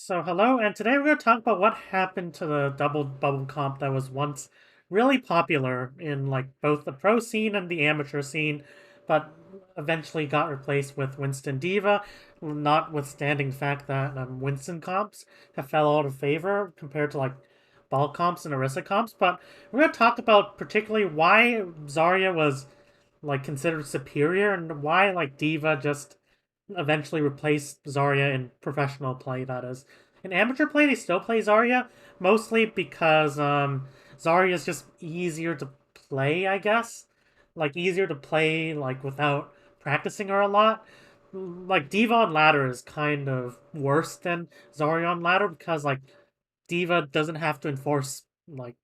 So hello, and today we're going to talk about what happened to the double bubble comp that was once really popular in like both the pro scene and the amateur scene, but eventually got replaced with Winston Diva, notwithstanding the fact that Winston comps have fell out of favor compared to like ball comps and Orisa comps. But we're going to talk about particularly why Zarya was like considered superior and why like Diva just eventually replace Zarya in professional play, that is. In amateur play, they still play Zarya, mostly because Zarya is just easier to play, I guess. Like, easier to play, like, without practicing her a lot. Like, Diva on ladder is kind of worse than Zarya on ladder because, like, Diva doesn't have to enforce, like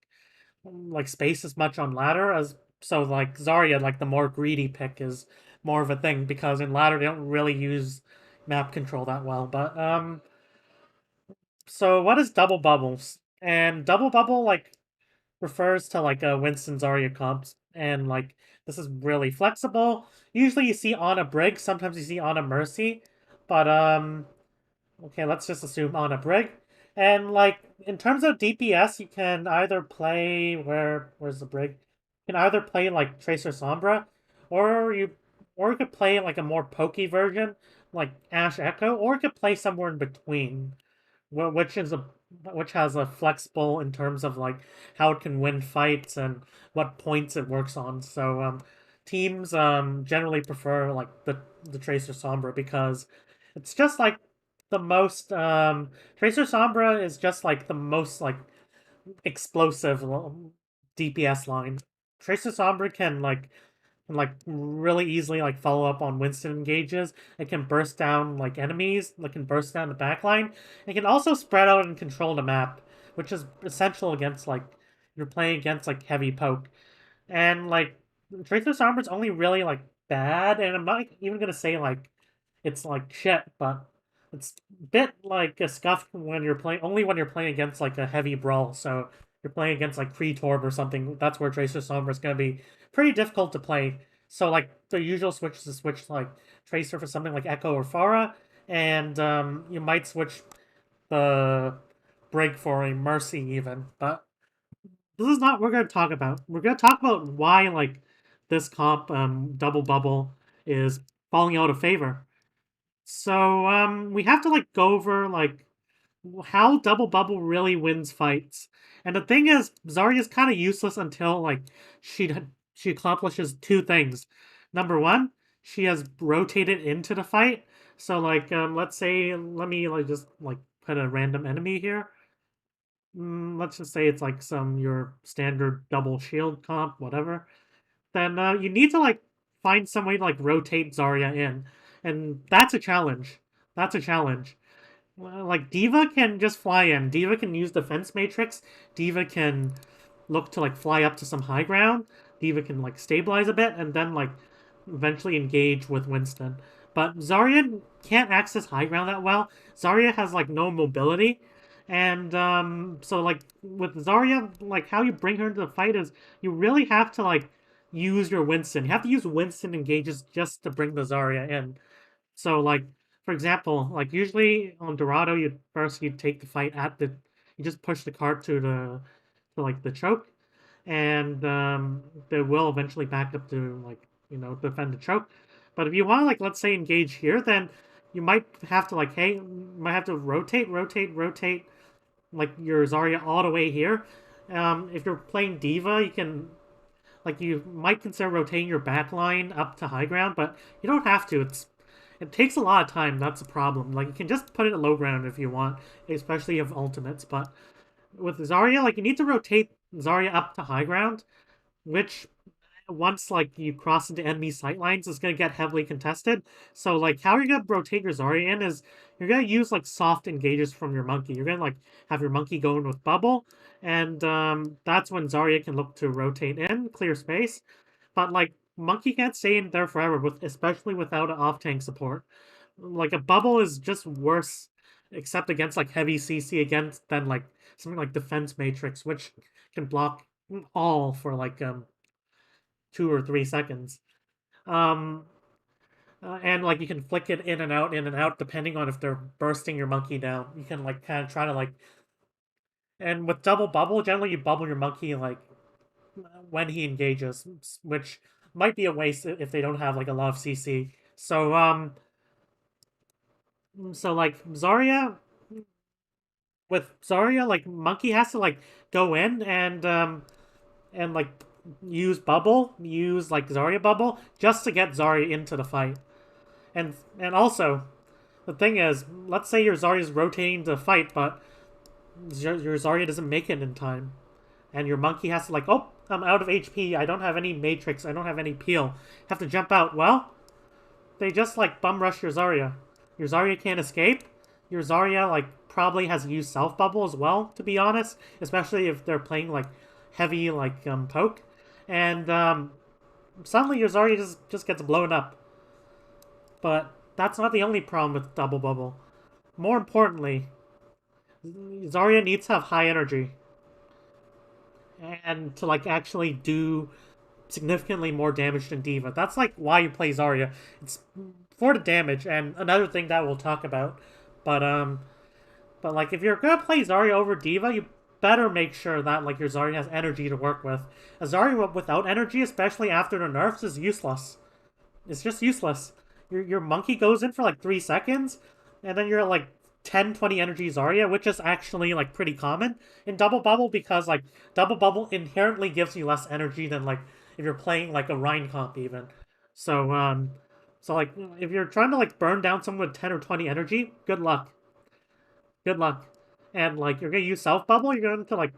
space as much on ladder as so like Zarya, like the more greedy pick is more of a thing because in ladder they don't really use map control that well. But so what is double bubbles? And double bubble like refers to like a Winston Zarya comps, and like this is really flexible. Usually you see on a Brig, sometimes you see on a Mercy, but okay, let's just assume on a Brig. And like in terms of DPS, you can either play where's the Brig? You can either play like Tracer Sombra, or you could play like a more pokey version, like Ash Echo, or you could play somewhere in between, which is a which has a flexible in terms of like how it can win fights and what points it works on. So teams generally prefer like the Tracer Sombra because it's just like the most Tracer Sombra is just like the most like explosive DPS line. Tracer Sombra can really easily like follow up on Winston engages. It can burst down like enemies. It can burst down the backline. It can also spread out and control the map, which is essential against like you're playing against like heavy poke. And like Tracer's armor's only really like bad, and I'm not even gonna say like it's like shit, but it's a bit like a scuffed when you're playing only when you're playing against like a heavy brawl. So you're playing against like Pre-Torb or something. That's where Tracer's armor is gonna be pretty difficult to play. So like the usual switch is to switch like Tracer for something like Echo or Pharah, and you might switch the Brig for a Mercy even, but this is not what we're going to talk about. We're going to talk about why like this comp double bubble is falling out of favor. So we have to like go over like how double bubble really wins fights. And the thing is, Zarya's kind of useless until like she accomplishes two things. Number one, she has rotated into the fight. So like let's say let me like just like put a random enemy here. Let's just say it's like some your standard double shield comp, whatever. Then you need to like find some way to like rotate Zarya in, and that's a challenge. That's a challenge. Like Diva can just fly in. Diva can use defense matrix. Diva can look to like fly up to some high ground. Diva can like stabilize a bit and then like eventually engage with Winston. But Zarya can't access high ground that well. Zarya has like no mobility. And so like with Zarya, like how you bring her into the fight is you really have to like use your Winston. You have to use Winston engages just to bring the Zarya in. So like for example, like usually on Dorado, you take the fight at the you just push the cart to like the choke, and they will eventually back up to like defend the choke. But if you want to like let's say engage here, then you might have to like hey might have to rotate like your Zarya all the way here. If you're playing Diva, you can like you might consider rotating your back line up to high ground, but you don't have to. It takes a lot of time. That's a problem. Like you can just put it at low ground if you want, especially if ultimates. But with Zarya, like you need to rotate Zarya up to high ground, which once like you cross into enemy sight lines is gonna get heavily contested. So like how you're gonna rotate your Zarya in is you're gonna use like soft engages from your monkey. You're gonna like have your monkey going with bubble, and that's when Zarya can look to rotate in, clear space. But like monkey can't stay in there forever, with especially without an off tank support. Like a bubble is just worse, except against like heavy CC against than like something like defense matrix, which can block all for like 2 or 3 seconds. Um, And like you can flick it in and out depending on if they're bursting your monkey down. You can like kind of try to like, and with double bubble, generally you bubble your monkey like when he engages, which might be a waste if they don't have like a lot of CC. So like Zarya, with Zarya, like monkey has to like go in and like use like Zarya bubble just to get Zarya into the fight. And also the thing is, let's say your Zarya's rotating to fight, but your Zarya doesn't make it in time, and your monkey has to like, oh, I'm out of HP. I don't have any matrix. I don't have any peel. Have to jump out. Well, they just like bum rush your Zarya. Your Zarya can't escape. Your Zarya like probably has used self bubble as well, to be honest, especially if they're playing like heavy like poke, and suddenly your Zarya just gets blown up. But that's not the only problem with double bubble. More importantly, Zarya needs to have high energy and to like actually do significantly more damage than D.Va. That's like why you play Zarya. It's for the damage, and another thing that we'll talk about. But but like if you're gonna play Zarya over D.Va, you better make sure that like your Zarya has energy to work with. A Zarya without energy, especially after the nerfs, is useless. It's just useless. Your monkey goes in for like 3 seconds, and then you're at like 10, 20 energy Zarya, which is actually like pretty common in Double Bubble because like Double Bubble inherently gives you less energy than like if you're playing like a Rhine comp even. So so like if you're trying to like burn down someone with 10 or 20 energy, good luck. Good luck. And like you're gonna use Self Bubble, you're going to like,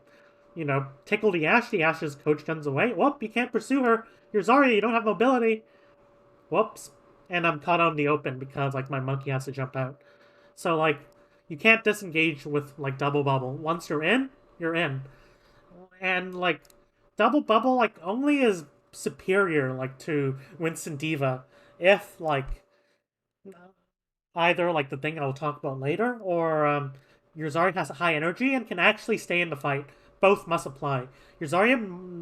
tickle the Ashe. The Ashe's coach guns away. Whoop, you can't pursue her. You're Zarya, you don't have mobility. Whoops. And I'm caught out in the open because like my monkey has to jump out. So like you can't disengage with like double bubble. Once you're in, you're in. And like double bubble like only is superior like to Winston D.Va if like either like the thing I'll talk about later or your Zarya has high energy and can actually stay in the fight. Both must apply. Your Zarya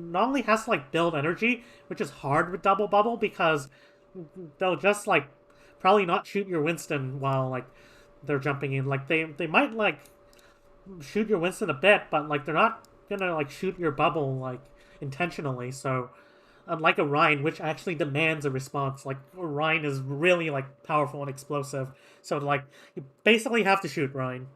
not only has to like build energy, which is hard with double bubble because they'll just like probably not shoot your Winston while like they're jumping in. Like they might like shoot your Winston a bit, but like they're not gonna like shoot your bubble like intentionally. So unlike a Rhine, which actually demands a response, like Rhine is really like powerful and explosive. So like you basically have to shoot Rhine.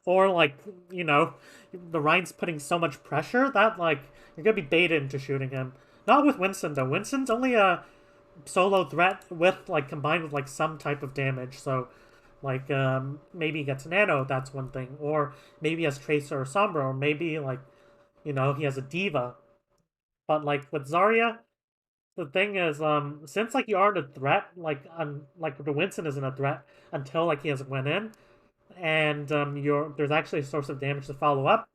Or like, the Rhine's putting so much pressure that like you're gonna be baited into shooting him. Not with Winston though. Winston's only a solo threat with like combined with like some type of damage. So like maybe he gets nano, that's one thing. Or maybe he has Tracer or Sombra, or maybe like, he has a D.Va. But like with Zarya, the thing is, since like you aren't a threat, like the Winston isn't a threat until like he has went in, and there's actually a source of damage to follow up,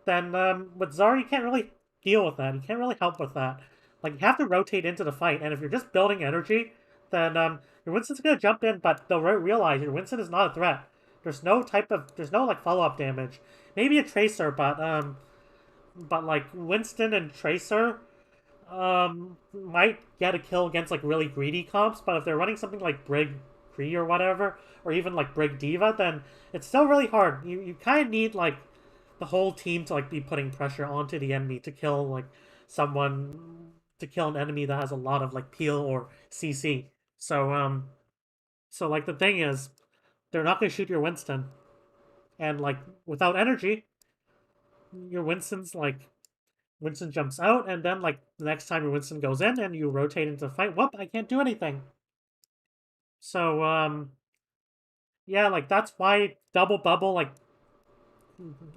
then with Zarya you can't really deal with that. You can't really help with that. Like you have to rotate into the fight, and if you're just building energy, then your Winston's gonna jump in, but they'll realize your Winston is not a threat. There's no like follow up damage. Maybe a Tracer, but like Winston and Tracer might get a kill against like really greedy comps, but if they're running something like Brig Kree or whatever, or even like Brig D.Va, then it's still really hard. You kind of need like the whole team to like be putting pressure onto the enemy to kill like someone to kill an enemy that has a lot of like peel or CC. So like the thing is, they're not gonna shoot your Winston, and like without energy, your Winston jumps out, and then like the next time your Winston goes in and you rotate into the fight, whoop, I can't do anything. So yeah, like that's why double bubble like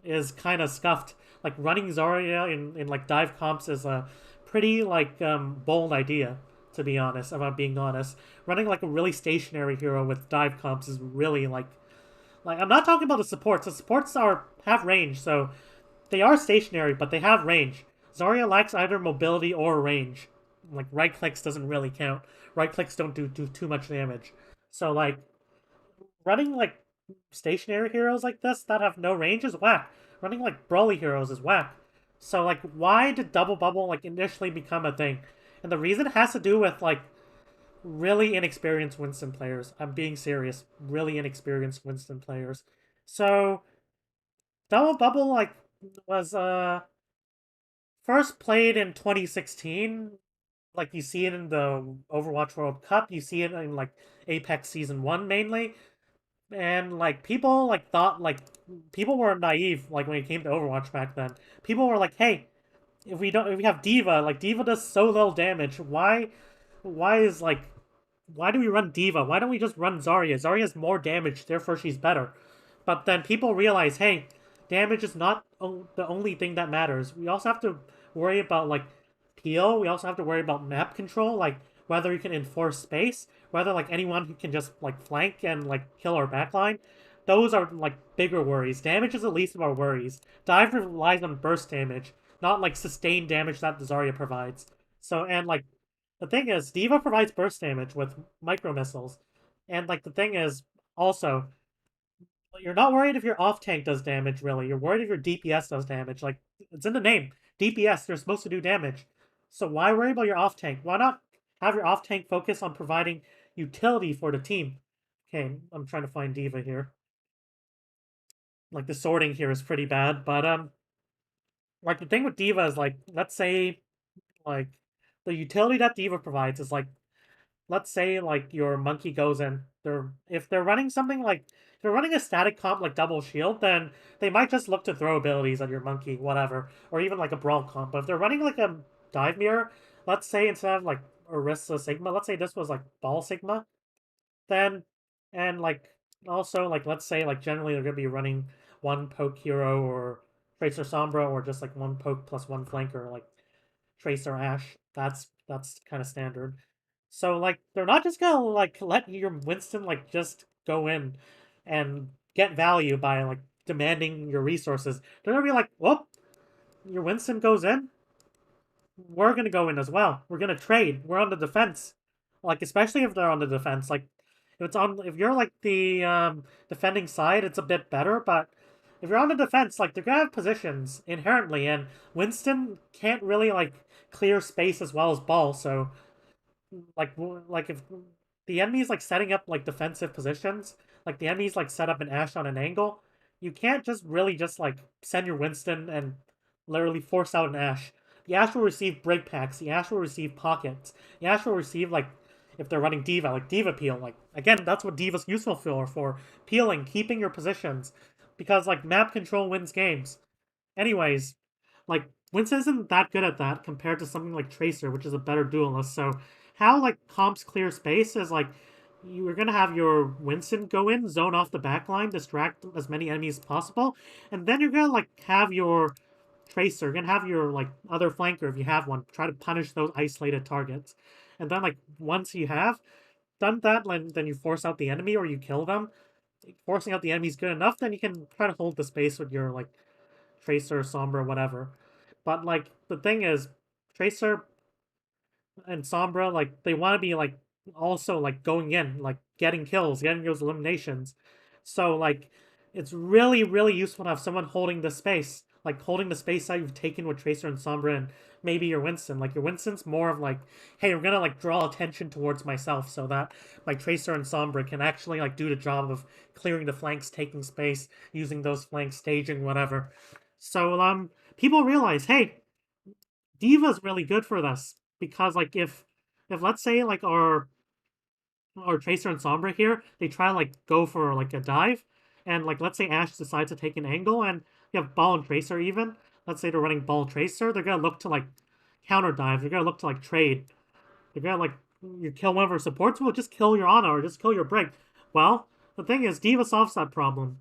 is kind of scuffed. Like running Zarya in like dive comps is a pretty like bold idea, to be honest, if I'm being honest. Running like a really stationary hero with dive comps is really like I'm not talking about the supports. The supports have range, so they are stationary, but they have range. Zarya lacks either mobility or range. Like right clicks doesn't really count. Right clicks don't do too much damage. So like running like stationary heroes like this that have no range is whack. Running like brawly heroes is whack. So like why did double bubble like initially become a thing? And the reason has to do with like really inexperienced Winston players. I'm being serious. Really inexperienced Winston players. So Double Bubble like was first played in 2016. Like you see it in the Overwatch World Cup. You see it in like Apex Season 1 mainly. And like people like thought like people were naive like when it came to Overwatch back then. People were like, "Hey, if we have Diva, like Diva does so little damage. Why is like why do we run Diva? Why don't we just run Zarya? Zarya has more damage, therefore she's better." But then people realize, hey, damage is not the only thing that matters. We also have to worry about like peel. We also have to worry about map control, like whether you can enforce space, whether like anyone who can just like flank and like kill our backline. Those are like bigger worries. Damage is the least of our worries. Dive relies on burst damage, not like sustained damage that the Zarya provides. So and like the thing is, Diva provides burst damage with micro missiles, and like the thing is also you're not worried if your off tank does damage, really. You're worried if your DPS does damage. Like, it's in the name. DPS, they're supposed to do damage. So why worry about your off tank? Why not have your off tank focus on providing utility for the team? Okay, I'm trying to find Diva here. Like, the sorting here is pretty bad, but, like, the thing with Diva is, like, let's say, like, the utility that Diva provides is, like, let's say like your monkey goes in, they're if they're running something like if they're running a static comp like double shield, then they might just look to throw abilities at your monkey, whatever, or even like a brawl comp. But if they're running like a dive mirror, let's say instead of like Orisa Sigma, let's say this was like Ball Sigma, then and like also like let's say like generally they're gonna be running one poke hero or Tracer Sombra or just like one poke plus one flanker like Tracer Ash. That's kind of standard. So like they're not just gonna like let your Winston like just go in and get value by like demanding your resources. They're gonna be like, whoop, your Winston goes in, we're gonna go in as well. We're gonna trade. We're on the defense. Like especially if they're on the defense. Like if you're like the defending side, it's a bit better, but if you're on the defense, like they're gonna have positions inherently, and Winston can't really like clear space as well as Ball, so like if the enemy's like setting up like defensive positions, like the enemy's like set up an Ashe on an angle, you can't just really just like send your Winston and literally force out an Ashe. The Ashe will receive break packs. The Ashe will receive pockets. The Ashe will receive like if they're running Diva, like Diva peel. Like again, that's what Diva's useful for peeling, keeping your positions, because like map control wins games. Anyways, like Winston isn't that good at that compared to something like Tracer, which is a better duelist. So how like comps clear space is like you're gonna have your Winston go in, zone off the backline, distract as many enemies as possible, and then you're gonna like have your Tracer, you're gonna have your like other flanker if you have one, try to punish those isolated targets. And then like once you have done that, then you force out the enemy or you kill them. Forcing out the enemy is good enough, then you can try to hold the space with your like Tracer, Sombra, whatever. But like the thing is, Tracer and Sombra, like they want to be like also like going in, like getting kills, getting those eliminations. So like it's really useful to have someone holding the space, like holding the space that you've taken with Tracer and Sombra and maybe your Winston. Like your Winston's more of like, hey, we're gonna like draw attention towards myself so that my Tracer and Sombra can actually like do the job of clearing the flanks, taking space, using those flanks, staging, whatever. So people realize, hey, Diva's really good for this because like if let's say like our Tracer and Sombra here, they try to like go for like a dive, and like let's say Ashe decides to take an angle, and you have Ball and Tracer even. Let's say they're running Ball Tracer, they're gonna look to like counter dive. They're gonna look to like trade. They're gonna like you kill one of our supports, well just kill your Ana or just kill your Brig. Well, the thing is, Diva solves that problem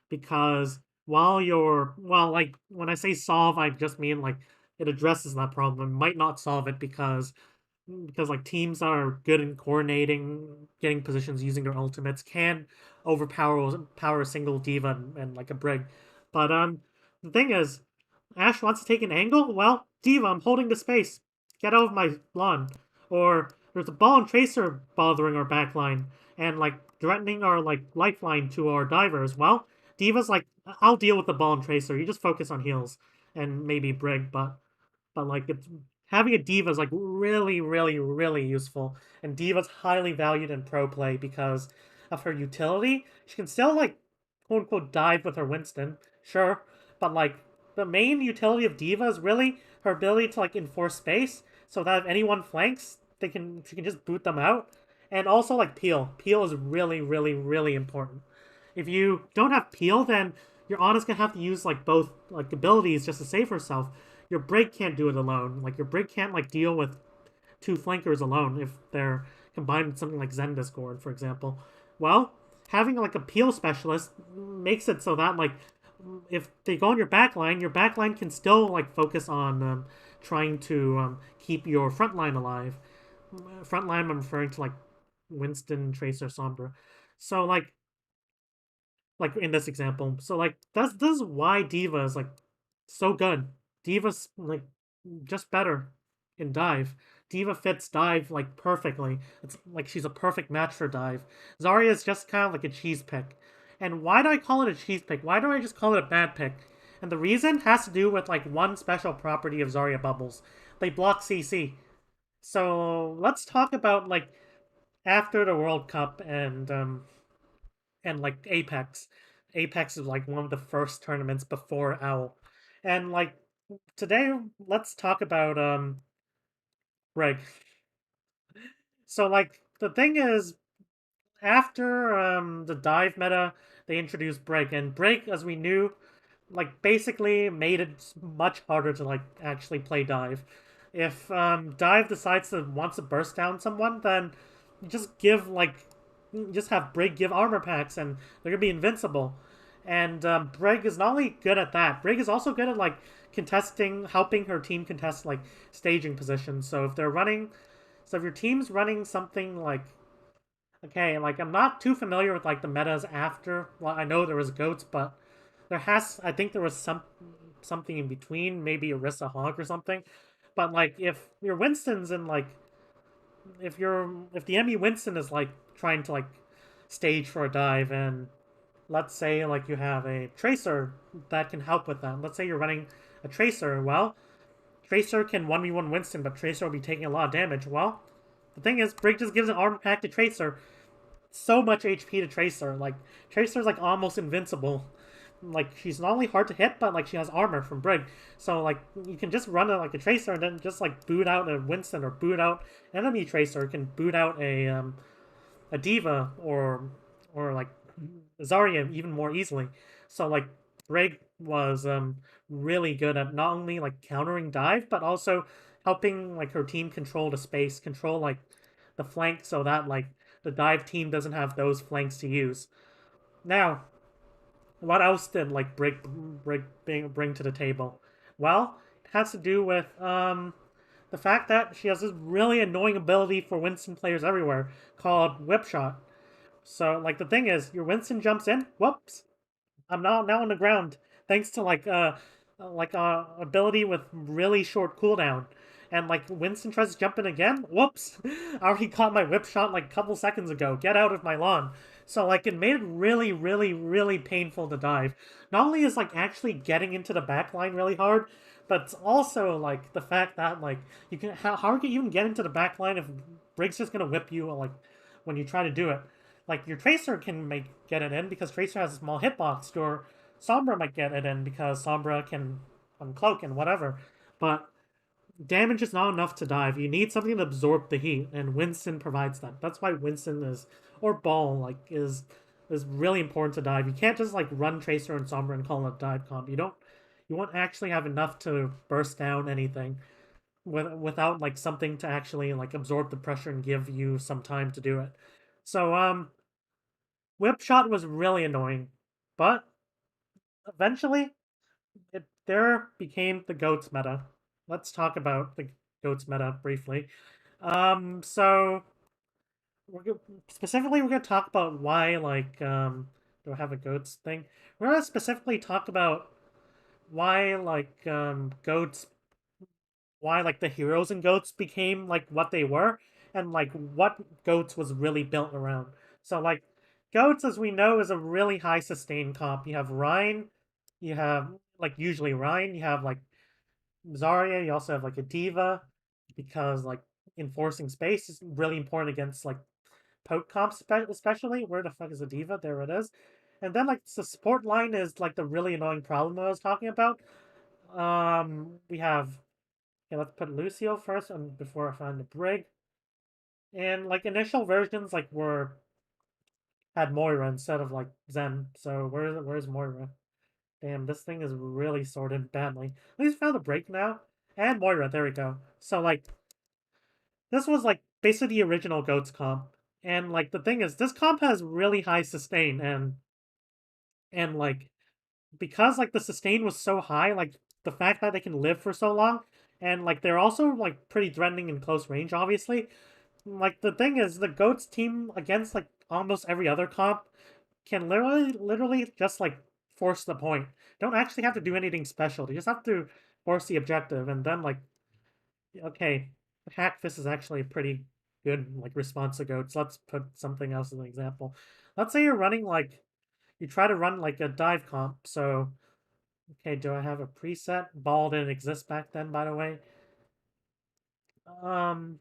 because while you're well, like when I say solve, I just mean like it addresses that problem. It might not solve it because like teams that are good in coordinating, getting positions, using their ultimates can overpower a single diva and like a brig. But the thing is, Ashe wants to take an angle. Well, diva, I'm holding the space. Get out of my lawn. Or there's a ball and tracer bothering our backline and like threatening our like lifeline to our divers. Well, diva's like, I'll deal with the ball and tracer. You just focus on heals and maybe brig, but like it's having a diva is like really, really, really useful. And diva's highly valued in pro play because of her utility. She can still like quote unquote dive with her Winston, sure, but like the main utility of diva is really her ability to like enforce space so that if anyone flanks, she can just boot them out. And also like peel. Peel is really, really, really important. If you don't have peel, then you're honest gonna have to use like both like abilities just to save herself. Your Brig can't do it alone. Like your Brig can't like deal with two flankers alone if they're combined with something like Zen Discord, for example. Well, having like a peel specialist makes it so that like if they go on your backline can still like focus on trying to keep your front line alive. Front line, I'm referring to like Winston, Tracer, Sombra. So like in this example. So like this is why Diva is like so good. Diva's like just better in dive. Diva fits dive like perfectly. It's like she's a perfect match for dive. Zarya is just kind of like a cheese pick. And why do I call it a cheese pick? Why do I just call it a bad pick? And the reason has to do with like one special property of Zarya bubbles. They block CC. So let's talk about like after the World Cup and like Apex. Apex is like one of the first tournaments before OWL. And like today let's talk about Brig. So like the thing is after the dive meta they introduced Brig and Brig as we knew like basically made it much harder to like actually play dive. If dive decides to wants to burst down someone, then you just give like you just have Brig give armor packs and they're gonna be invincible. And Brig is not only good at that, Brig is also good at like contesting, helping her team contest like staging positions. So if they're running, so if your team's running something like okay, like I'm not too familiar with like the metas after. Well, I know there was goats, but I think there was something in between, maybe Orisa Hog or something. But like if your Winston's in like if the enemy Winston is like trying to like stage for a dive and let's say like you have a tracer that can help with that. Let's say you're running a tracer, well, Tracer can 1v1 Winston, but Tracer will be taking a lot of damage. Well, the thing is, Brig just gives an armor pack to Tracer, so much HP to Tracer. Like Tracer's like almost invincible. Like she's not only hard to hit, but like she has armor from Brig. So like you can just run it like a Tracer and then just like boot out a Winston or boot out enemy Tracer. Can boot out a Diva or like Zarya even more easily. So like Brig was really good at not only like countering dive, but also helping like her team control the space, control like the flank so that like the dive team doesn't have those flanks to use. Now, what else did like bring to the table? Well, it has to do with the fact that she has this really annoying ability for Winston players everywhere called Whip Shot. So like the thing is, your Winston jumps in, whoops, I'm now on the ground thanks to like ability with really short cooldown. And like Winston tries to jump in again. Whoops! I already caught my whip shot like a couple seconds ago. Get out of my lawn. So like it made it really, really, really painful to dive. Not only is like actually getting into the back line really hard, but it's also like the fact that like you can how can you even get into the back line if Briggs just gonna whip you like when you try to do it. Like your Tracer can get it in because Tracer has a small hitbox. Your Sombra might get it in because Sombra can uncloak and whatever. But damage is not enough to dive. You need something to absorb the heat, and Winston provides that. That's why Winston is or Ball like is really important to dive. You can't just like run Tracer and Sombra and call it a dive comp. You won't actually have enough to burst down anything without like something to actually like absorb the pressure and give you some time to do it. So Whip Shot was really annoying, but eventually it there became the goats meta. Let's talk about the goats meta briefly. So specifically we're gonna talk about why like do I have a goats thing? We're gonna specifically talk about why like goats why like the heroes and goats became like what they were and like what goats was really built around. So like goats as we know is a really high sustain comp. You have Ryan, you have like usually Ryan, you have like Zarya, you also have like a Diva. because like enforcing space is really important against like poke comps, especially. Where the fuck is the diva? There it is. And then like the support line is like the really annoying problem that I was talking about. We have okay, let's put Lucio first, and before I find the brig. And like initial versions like were had Moira instead of like Zen. So where's Moira? Damn, this thing is really sorted badly. At least found a break now. And Moira, there we go. So like this was like basically the original Goats comp. And like the thing is this comp has really high sustain and like because like the sustain was so high, like the fact that they can live for so long, and like they're also like pretty threatening in close range, obviously. Like the thing is the Goats team against like almost every other comp can literally just like force the point. Don't actually have to do anything special. They just have to force the objective, and then like okay, hack fist is actually a pretty good like response to Goats. Let's put something else as an example. Let's say you're running like you try to run like a dive comp. So okay, do I have a preset? Ball didn't exist back then, by the way. Um,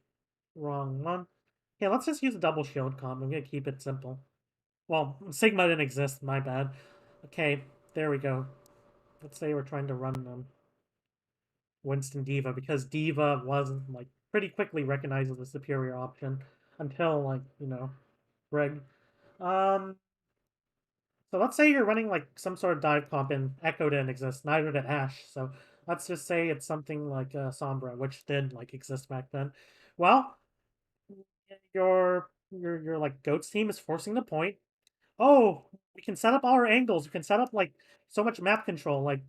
wrong one. Yeah, let's just use a double shield comp. I'm gonna keep it simple. Well, Sigma didn't exist, my bad. Okay, there we go. Let's say we're trying to run Winston Diva because Diva was like pretty quickly recognized as a superior option until like, you know, Greg. Um, so let's say you're running like some sort of dive comp and Echo didn't exist, neither did Ash. So let's just say it's something like Sombra, which did like exist back then. Well, your like Goats team is forcing the point. Oh, we can set up our angles. We can set up like so much map control. Like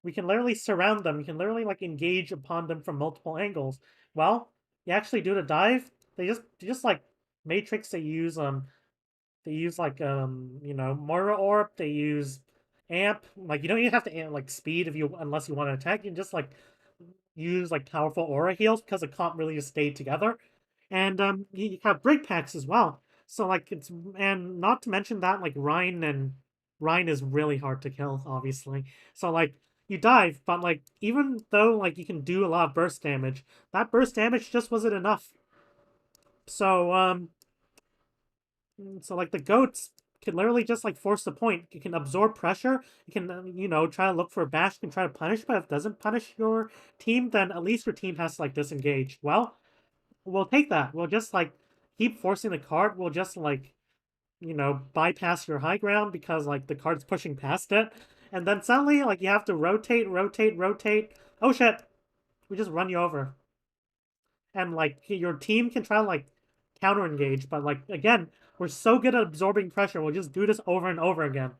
we can literally surround them. We can literally like engage upon them from multiple angles. Well, you actually do the dive. They just like Matrix. They use like you know, Mora Orb. They use Amp. Like you don't even have to like speed if you unless you want to attack. You can just like use like powerful aura heals because the comp really just stayed together. And you have break packs as well. So like it's and not to mention that like Ryan is really hard to kill, obviously. So like you dive, but like even though like you can do a lot of burst damage, that burst damage just wasn't enough. So so like the goats can literally just like force the point. You can absorb pressure. You can you know try to look for a bash. You can try to punish, but if it doesn't punish your team, then at least your team has to like disengage. Well, we'll take that. We'll just like keep forcing the card. We'll just like you know bypass your high ground because like the card's pushing past it, and then suddenly like you have to rotate. Oh shit! We just run you over, and like your team can try to like counter engage, but like again, we're so good at absorbing pressure, we'll just do this over and over again.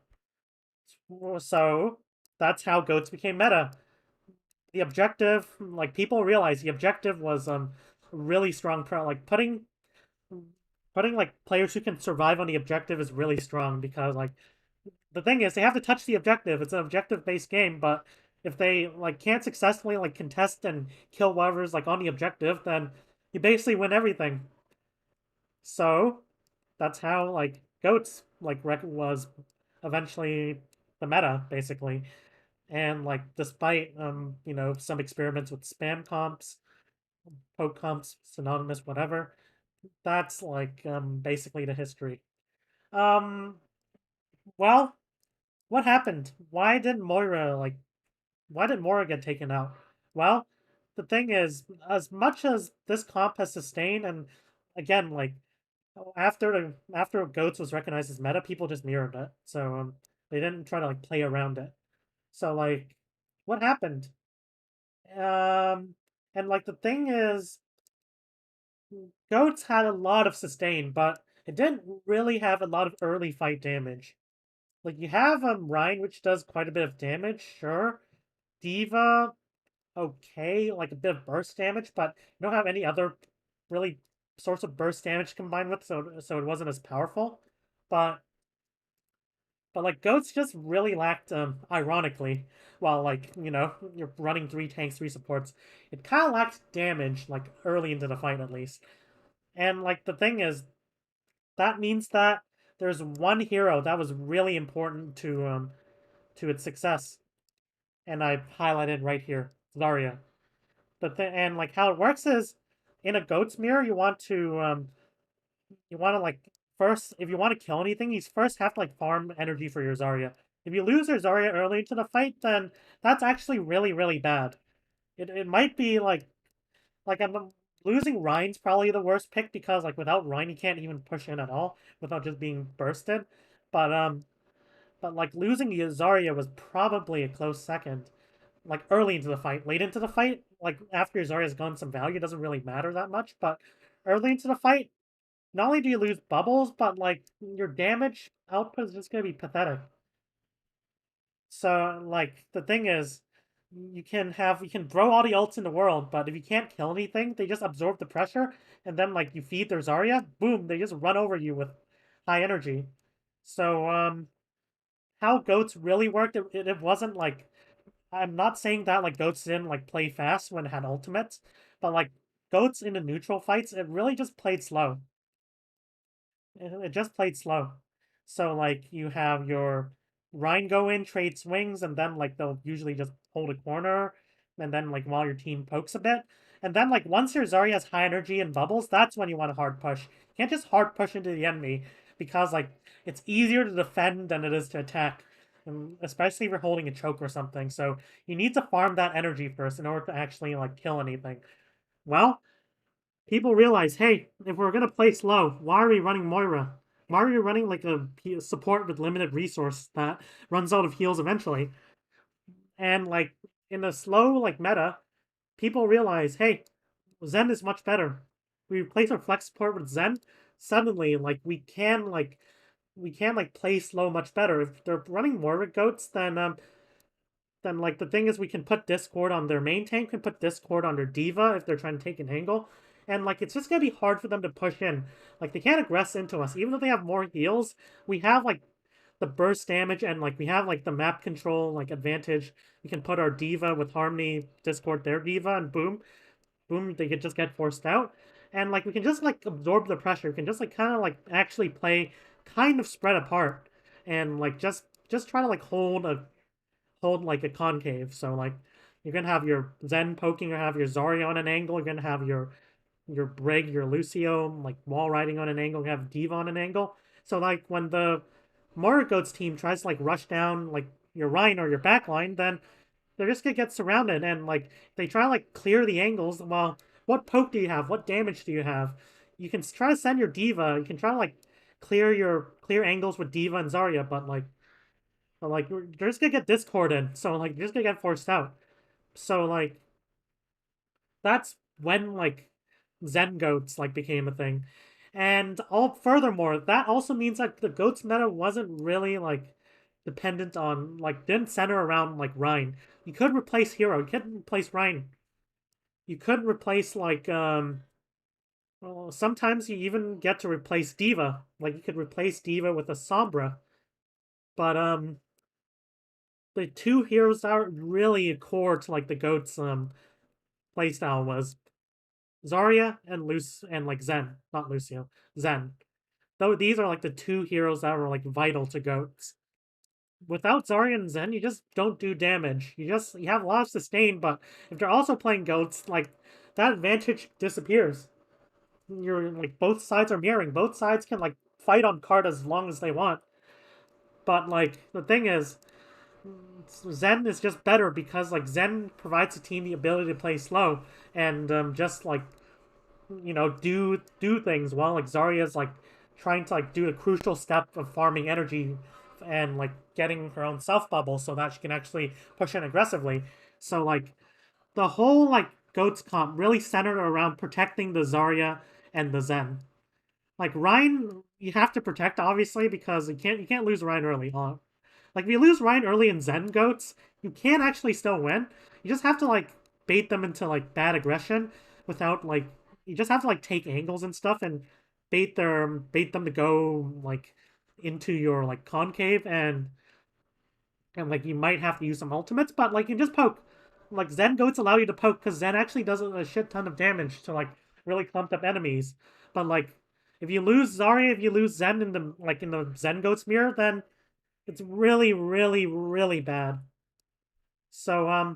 So that's how goats became meta. The objective, like people realize the objective was really strong pro like putting like players who can survive on the objective is really strong because like the thing is they have to touch the objective. It's an objective based game, but if they like can't successfully like contest and kill whatever's like on the objective, then you basically win everything. So that's how like goats like was eventually the meta basically. And like despite you know some experiments with spam comps, poke comps, synonymous, whatever, that's like basically the history. Um well, what happened? Why did Moira get taken out? Well, the thing is, as much as this comp has sustained and again like after Goats was recognized as meta, people just mirrored it. So they didn't try to like play around it. So like what happened? Um and like the thing is Goats had a lot of sustain, but it didn't really have a lot of early fight damage. Like you have Ryan, which does quite a bit of damage, sure. Diva, okay, like a bit of burst damage, but you don't have any other really source of burst damage combined with, so it wasn't as powerful. But like goats just really lacked ironically, while like, you know, you're running three tanks, three supports, it kinda lacked damage, like early into the fight at least. And like the thing is, that means that there's one hero that was really important to its success. And I've highlighted right here, Zarya. And like how it works is in a goat's mirror, you want to like first if you want to kill anything, you first have to like farm energy for your Zarya. If you lose your Zarya early into the fight, then that's actually really bad. It might be like I'm losing Rhine's probably the worst pick because like without Rhine you can't even push in at all without just being bursted. But like losing Zarya was probably a close second. Like early into the fight, late into the fight, like after your Zarya's gone some value, it doesn't really matter that much. But early into the fight, not only do you lose bubbles, but like your damage output is just gonna be pathetic. So like the thing is, you can throw all the ults in the world, but if you can't kill anything, they just absorb the pressure, and then like you feed their Zarya, boom, they just run over you with high energy. So how goats really worked, it wasn't like I'm not saying that like goats didn't like play fast when it had ultimates, but like goats in the neutral fights, it really just played slow. It just played slow. So like you have your Rhine go in, trade swings, and then like they'll usually just hold a corner, and then like while your team pokes a bit. And then like once your Zarya has high energy and bubbles, that's when you want to hard push. You can't just hard push into the enemy because like it's easier to defend than it is to attack. And especially if you're holding a choke or something. So you need to farm that energy first in order to actually like kill anything. Well, people realize, hey, if we're gonna play slow, why are we running Moira? Why are we running like a support with limited resource that runs out of heals eventually? And like in a slow like meta, people realize, hey, Zen is much better. We replace our flex support with Zen. Suddenly, like we can like play slow much better. If they're running Moira goats, then like the thing is we can put Discord on their main tank, we can put Discord on their diva if they're trying to take an angle. And like it's just gonna be hard for them to push in. Like they can't aggress into us. Even though they have more heals, we have like the burst damage and like we have like the map control like advantage. We can put our diva with Harmony, Discord their diva, and boom, boom, they could just get forced out. And like we can just like absorb the pressure. We can just like kind of like actually play kind of spread apart and like just try to like hold like a concave. So like you're gonna have your Zen poking, or have your Zarya on an angle. You're gonna have your Brig, your Lucio like wall riding on an angle. You have Diva on an angle. So like when the Goats team tries to like rush down like your Rhine or your backline, then they're just gonna get surrounded. And like they try to like clear the angles. Well, what poke do you have? What damage do you have? You can try to send your Diva. You can try to like clear angles with Diva and Zarya, but like you're just gonna get discorded, so like you're just gonna get forced out. So like that's when like Zen goats like became a thing. And all furthermore, that also means that the goats meta wasn't really like dependent on like didn't center around like Rhine. You could replace hero, you couldn't replace Rhine. You could replace like well, sometimes you even get to replace Diva. Like you could replace Diva with a Sombra. But the two heroes that are really core to like the goats playstyle was Zarya and Luce and like Zen, not Lucio, Zen. Though these are like the two heroes that were like vital to goats. Without Zarya and Zen, you just don't do damage. You have a lot of sustain, but if they're also playing goats, like that advantage disappears. You're like both sides are mirroring. Both sides can like fight on card as long as they want. But like the thing is, Zen is just better because like Zen provides the team the ability to play slow and just like do things while like Zarya's like trying to like do the crucial step of farming energy and like getting her own self bubble so that she can actually push in aggressively. So like the whole like goats comp really centered around protecting the Zarya and the Zen. Like Ryan, you have to protect obviously because you can't lose Ryan early. Like if you lose Ryan early in Zen goats, you can actually still win. You just have to like bait them into like bad aggression without like you just have to like take angles and stuff and bait them to go like into your like concave and like you might have to use some ultimates, but like you just poke. Like Zen goats allow you to poke because Zen actually does a shit ton of damage to like really clumped up enemies. But like if you lose Zarya, if you lose Zen in the Zen goats mirror, then it's really bad. So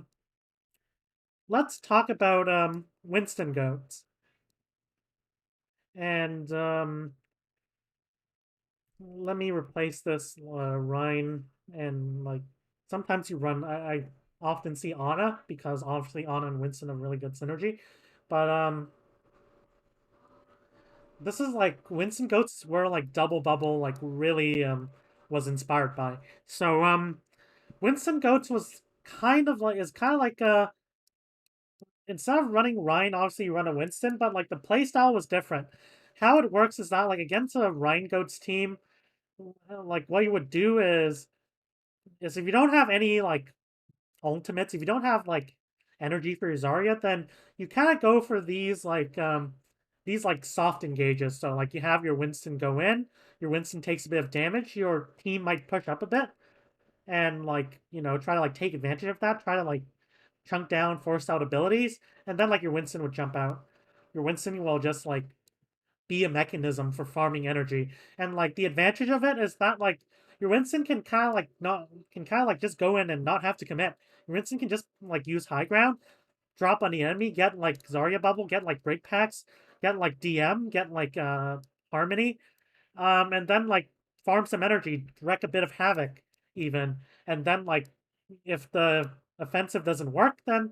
let's talk about Winston Goats. And let me replace this Rhine and like sometimes you run. I often see Ana because obviously Ana and Winston have really good synergy, but this is like Winston Goats were like double bubble like really was inspired by. So Winston Goats was kind of like is kind of like instead of running Ryan, obviously you run a Winston, but like the play style was different. How it works is that like against a Ryan Goats team, like what you would do is if you don't have any like ultimates, if you don't have like energy for your Zarya, then you kind of go for these like soft engages. So like you have your Winston go in, your Winston takes a bit of damage, your team might push up a bit and like, you know, try to like take advantage of that, try to like chunk down, force out abilities, and then like your Winston would jump out. Your Winston will just like be a mechanism for farming energy. And like the advantage of it is that like your Winston can kind of like not can kind of like just go in and not have to commit. Your Winston can just like use high ground, drop on the enemy, get like Zarya bubble, get like break packs, get like DM, get like harmony, and then like farm some energy, wreak a bit of havoc even, and then like if the offensive doesn't work, then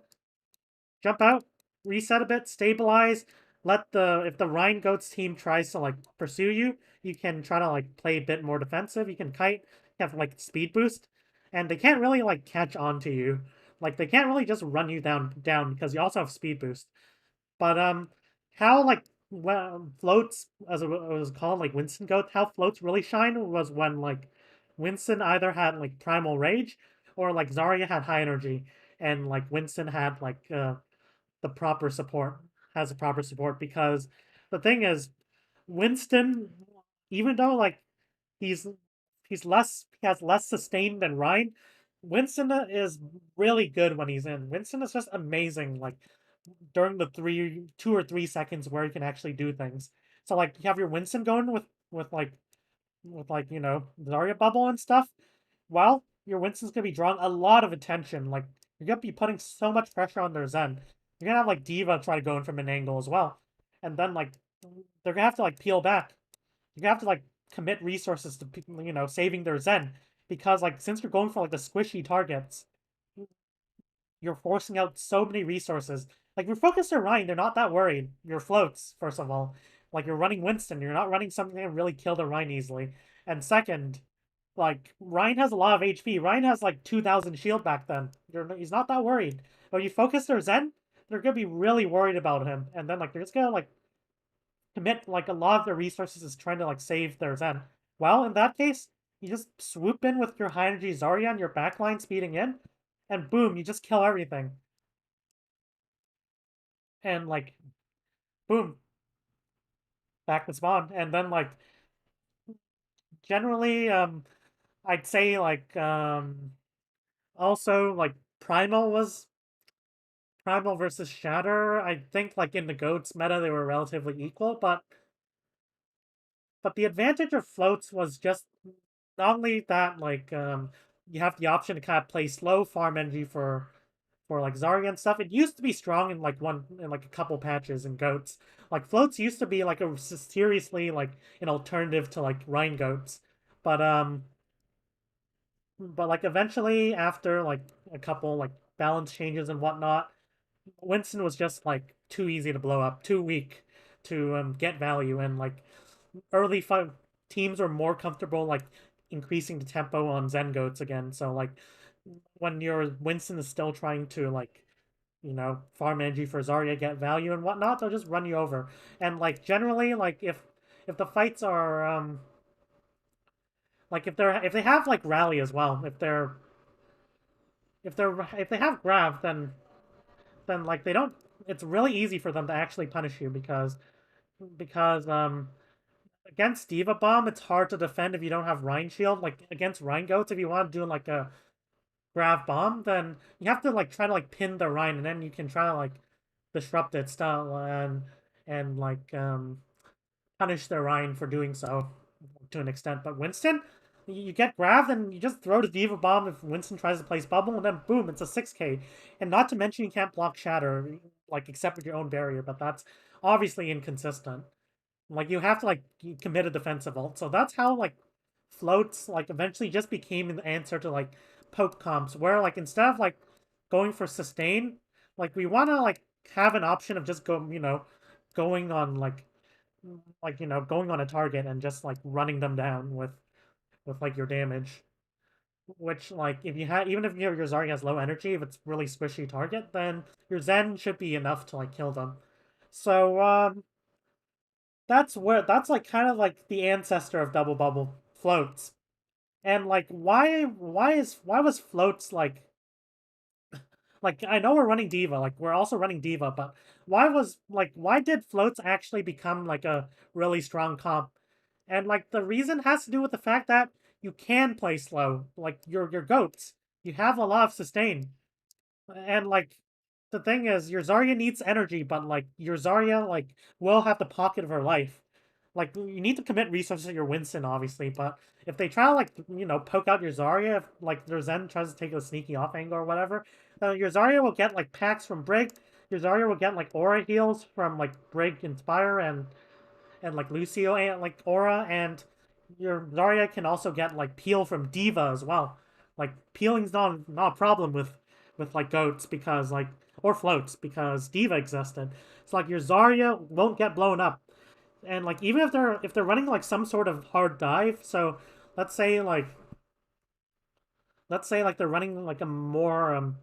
jump out, reset a bit, stabilize. Let the if the Rhine Goats team tries to like pursue you, you can try to like play a bit more defensive. You can kite, have like speed boost, and they can't really like catch on to you. Like they can't really just run you down because you also have speed boost. But how like well floats as it was called like Winston Goat, how floats really shine was when like Winston either had like primal rage or like Zarya had high energy and like Winston had like the proper support has the proper support because the thing is Winston, even though like he's he has less sustain than Ryan, Winston is really good when he's in. Winston is just amazing like during the 2 or 3 seconds where he can actually do things. So like you have your Winston going with like, you know, Zarya bubble and stuff. Well, your Winston's gonna be drawing a lot of attention. Like you're gonna be putting so much pressure on their Zen. You're gonna have like Diva try to go in from an angle as well. And then like they're gonna have to like peel back. You're gonna have to like commit resources to you know saving their Zen. Because like since you're going for like the squishy targets, you're forcing out so many resources. Like your focus are Ryan, they're not that worried. Your floats, first of all. Like you're running Winston, you're not running something that really kill the Ryan easily. And second, like Ryan has a lot of HP. Ryan has like 2,000 shield back then. He's not that worried. But you focus their Zen, they're gonna be really worried about him. And then like they're just gonna like commit like a lot of their resources is trying to like save their Zen. Well, in that case, you just swoop in with your high energy Zarya and your backline speeding in, and boom, you just kill everything. And like boom, back to spawn. And then like generally, I'd say like also like Primal versus Shatter. I think like in the Goats meta they were relatively equal, but the advantage of floats was just not only that like you have the option to kind of play slow farm energy for like Zarya and stuff. It used to be strong in like a couple patches in Goats. Like floats used to be like a seriously like an alternative to like Rhine Goats. But like eventually after like a couple like balance changes and whatnot, Winston was just like too easy to blow up, too weak to get value, and like early fight teams were more comfortable like increasing the tempo on Zen Goats again. So like when your Winston is still trying to like you know farm energy for Zarya, get value and whatnot, they'll just run you over. And like generally like if the fights are like if they have like rally as well, if they have grab, then like they don't. It's really easy for them to actually punish you because against Diva Bomb it's hard to defend if you don't have Rhine Shield. Like against Rhine Goats, if you want to do like a grab bomb, then you have to like try to like pin the Rhine, and then you can try to like disrupt its style and like punish the Rhine for doing so to an extent. But Winston, you get grabbed and you just throw the Diva Bomb if Winston tries to place bubble, and then boom, it's a 6K. And not to mention you can't block Shatter, like except with your own barrier, but that's obviously inconsistent. Like you have to like commit a defensive ult. So that's how like floats like eventually just became the answer to like poke comps, where like instead of like going for sustain, like we want to like have an option of just going on going on a target and just like running them down with like your damage. Which like if you have even if your Zarya has low energy, if it's really squishy target, then your Zen should be enough to like kill them. So that's like kind of like the ancestor of double bubble floats. And like why was floats like I know we're running Diva, like we're also running Diva, but why did floats actually become like a really strong comp? And like the reason has to do with the fact that you can play slow. Like your goats. You have a lot of sustain. And like the thing is, your Zarya needs energy, but like your Zarya like will have the pocket of her life. Like you need to commit resources to your Winston, obviously, but if they try to like poke out your Zarya, if like their Zen tries to take a sneaky off angle or whatever, your Zarya will get like packs from Brig. Your Zarya will get like aura heals from like Brig, Inspire, and like Lucio and like aura, and your Zarya can also get like peel from Diva as well. Like peeling's not a problem with like goats because like or floats because Diva existed. So like your Zarya won't get blown up. And like even if they're running like some sort of hard dive, so let's say like let's say like they're running like a more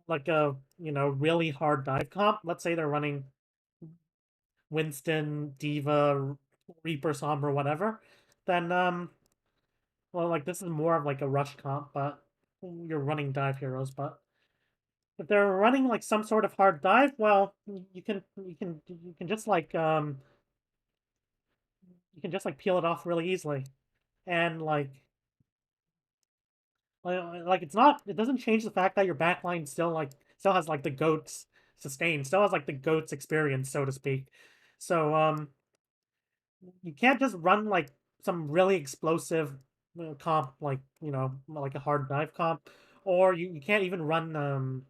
like a really hard dive comp. Let's say they're running Winston, Diva, Reaper, Sombra, whatever, then well, like this is more of like a rush comp, but you're running dive heroes. But if they're running like some sort of hard dive, well, you can just you can just like peel it off really easily, and like it doesn't change the fact that your backline still has like the goats sustain, still has like the goats experience, so to speak. So you can't just run like some really explosive comp like a hard dive comp, or you can't even run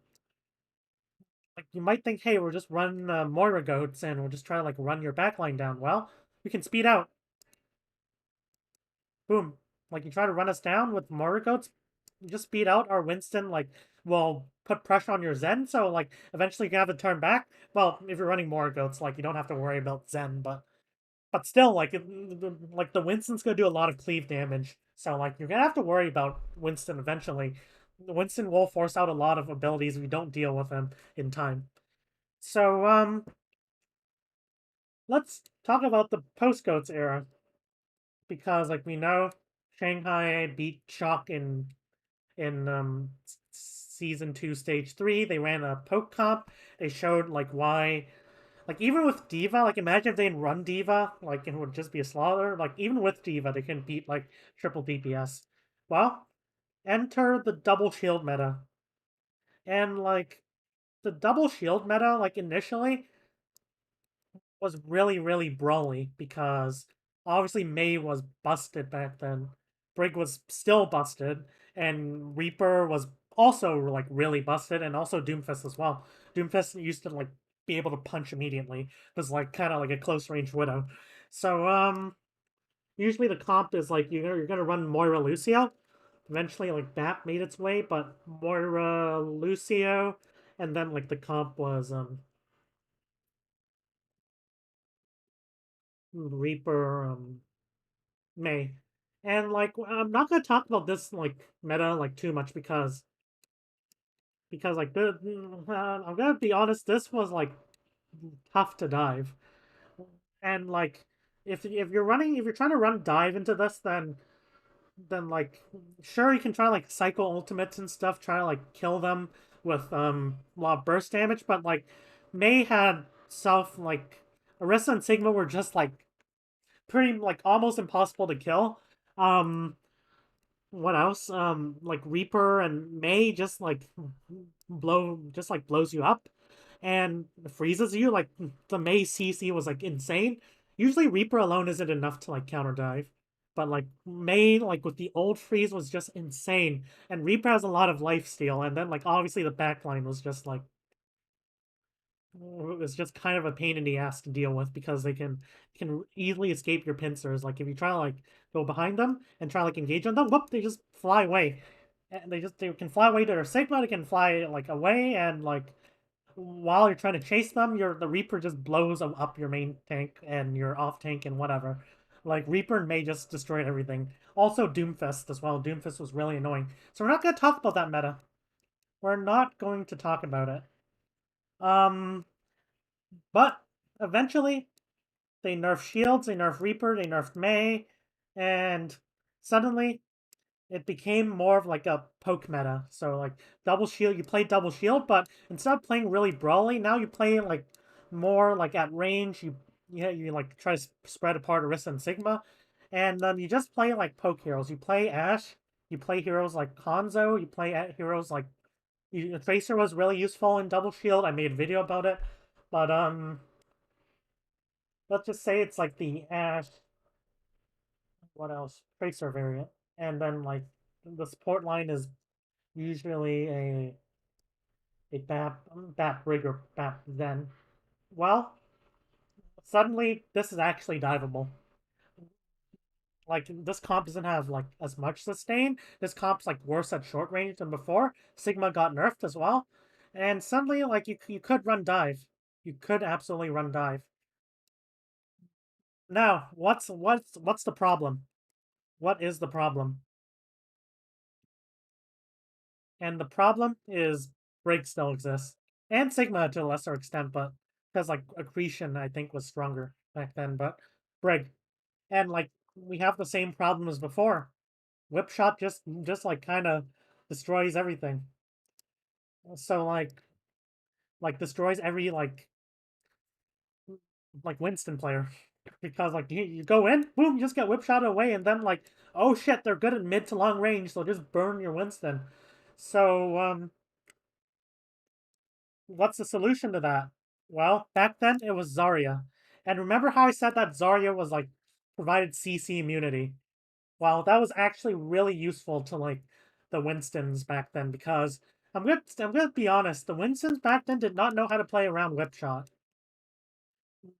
like you might think, hey, we'll just run Moira goats and we'll just try to like run your backline down. Well, we can speed out. Boom. Like you try to run us down with Moira goats, you just speed out. Our Winston like will put pressure on your Zen, so like eventually you can have to turn back. Well, if you're running Moira goats, like you don't have to worry about Zen, but still, like the Winston's gonna do a lot of cleave damage. So like you're gonna have to worry about Winston eventually. Winston will force out a lot of abilities if you don't deal with him in time. So let's talk about the post Goats era because like we know Shanghai beat Shock in season 2 stage 3. They ran a poke comp. They showed like why like even with Diva, like imagine if they didn't run Diva, like it would just be a slaughter. Like even with Diva, they can beat like triple DPS. Well, enter the double shield meta. And like the double shield meta, like initially was really brawly because obviously Mei was busted back then. Brig was still busted, and Reaper was also like really busted, and also Doomfist as well. Doomfist used to like be able to punch immediately. It was like kind of like a close range widow. So usually the comp is like you're gonna run Moira Lucio. Eventually like BAP made its way, but Moira Lucio, and then like the comp was Reaper May. And like I'm not gonna talk about this like meta like too much because like I'm gonna be honest, this was like tough to dive. And like if you're trying to run dive into this, then like sure you can try like cycle ultimates and stuff, try to like kill them with a lot of burst damage, but like May had self like Arissa and Sigma were just like pretty like almost impossible to kill. What else? Like Reaper and May just like blows you up and freezes you. Like the May CC was like insane. Usually Reaper alone isn't enough to like counter dive. But like May, like with the old freeze was just insane. And Reaper has a lot of life steal, and then like obviously the backline was just like is just kind of a pain in the ass to deal with because they can easily escape your pincers. Like if you try to like go behind them and try to like engage on them, whoop, they just fly away. And they can fly away to their Sigma, they can fly like away, and like while you're trying to chase them, the Reaper just blows up your main tank and your off tank and whatever. Like Reaper may just destroy everything. Also Doomfist as well. Doomfist was really annoying. So we're not gonna talk about that meta. We're not going to talk about it. Um but eventually they nerf shields, they nerf Reaper, they nerfed Mei, and suddenly it became more of like a poke meta. So like double shield, you play double shield, but instead of playing really brawly, now you play like more like at range. You like try to spread apart Orisa and Sigma, and you just play like poke heroes. You play Ashe, you play heroes like Hanzo, you play heroes like Tracer was really useful in double shield. I made a video about it, but let's just say it's like the Ashe. What else? Tracer variant, and then like the support line is usually a BAP rig or BAP Zen. Well, suddenly this is actually diveable. Like this comp doesn't have like as much sustain. This comp's like worse at short range than before. Sigma got nerfed as well, and suddenly like you could run dive. You could absolutely run dive. Now, what's the problem? What is the problem? And the problem is Brig still exists. And Sigma to a lesser extent, but because like accretion I think was stronger back then, but Brig. And like we have the same problem as before. Whip shot just like kinda destroys everything. So like destroys every like Winston player. Because like you go in, boom, you just get whip shot away, and then like, oh shit, they're good at mid to long range, so just burn your Winston. So what's the solution to that? Well, back then it was Zarya. And remember how I said that Zarya was like provided CC immunity? Well, that was actually really useful to like the Winstons back then because I'm gonna be honest, the Winstons back then did not know how to play around whip shot.